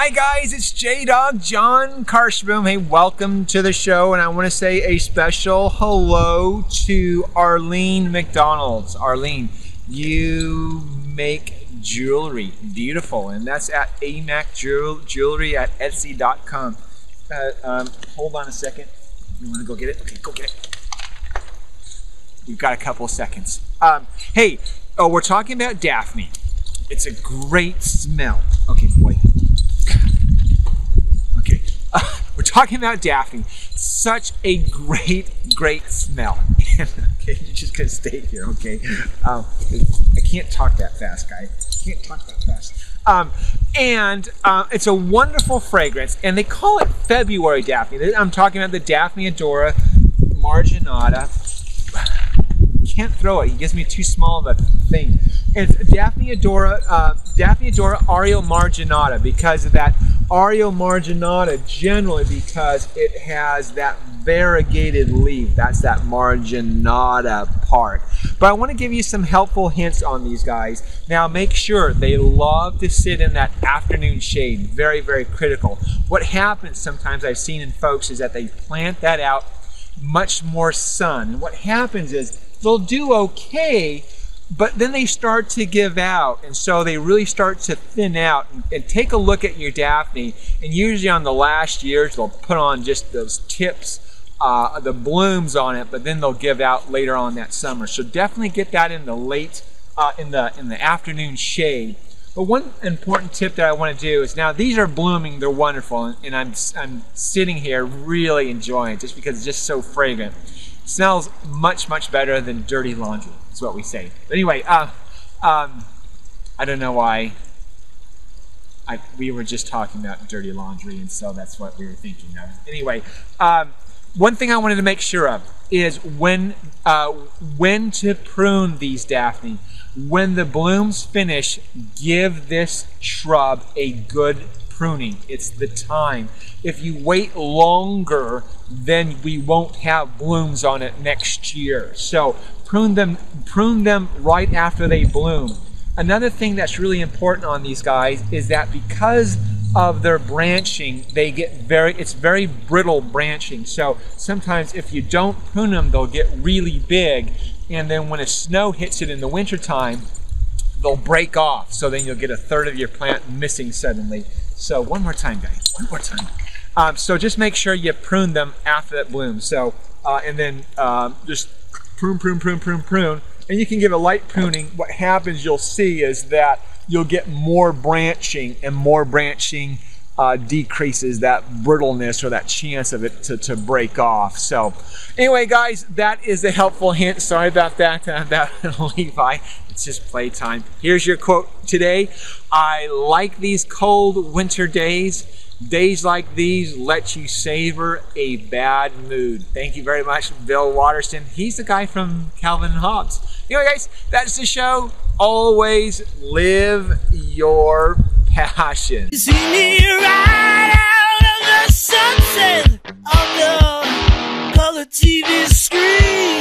Hi guys, it's J-Dog John Karshboom. Hey, welcome to the show, and I want to say a special hello to Arlene McDonald's. Arlene, you make jewelry beautiful, and that's at amacjewelry at etsy.com. Hold on a second. You want to go get it? Okay, go get it. We've got a couple of seconds. Hey, we're talking about Daphne. It's a great smell. Okay, boy. Okay, we're talking about Daphne. Such a great smell. Okay, you're just gonna stay here, okay? I can't talk that fast, guys. I can't talk that fast. It's a wonderful fragrance, and they call it February Daphne. I'm talking about the Daphne Adora Marginata. Can't throw it. He gives me too small of a thing. And it's Daphne Adora Ario Marginata, because of that Ario Marginata, generally because it has that variegated leaf. That's that Marginata part. But I want to give you some helpful hints on these guys. Now make sure they love to sit in that afternoon shade. Very critical. What happens sometimes I've seen in folks is that they plant that out much more sun. And what happens is they'll do okay, but then they start to give out, and so they really start to thin out. And take a look at your Daphne, and usually on the last years they'll put on just those tips, the blooms on it, but then they'll give out later on that summer. So definitely get that in the late, in the afternoon shade. But one important tip that I want to do is, now these are blooming, they're wonderful, and I'm sitting here really enjoying it just because it's just so fragrant. It smells much better than dirty laundry, is what we say. But anyway, I don't know why we were just talking about dirty laundry, and so that's what we were thinking of. Anyway, one thing I wanted to make sure of is when to prune these Daphne. When the blooms finish, give this shrub a good pruning. It's the time. If you wait longer, then we won't have blooms on it next year. So prune them right after they bloom. Another thing that's really important on these guys is that because of their branching, they get it's very brittle branching. So sometimes if you don't prune them, they'll get really big, and then when a snow hits it in the wintertime, they'll break off. So then you'll get a third of your plant missing suddenly. So one more time, guys, one more time. So just make sure you prune them after that bloom. So, and then just prune. And you can give a light pruning. What happens, you'll see, is that you'll get more branching, and more branching decreases that brittleness or that chance of it to break off. So anyway, guys, that is a helpful hint. Sorry about that, about Levi. It's just playtime. Here's your quote today. I like these cold winter days. Days like these let you savor a bad mood. Thank you very much, Bill Watterson. He's the guy from Calvin and Hobbes. Anyway, guys, that's the show. Always live your passion. You see me right out of the sunset on the color TV screen.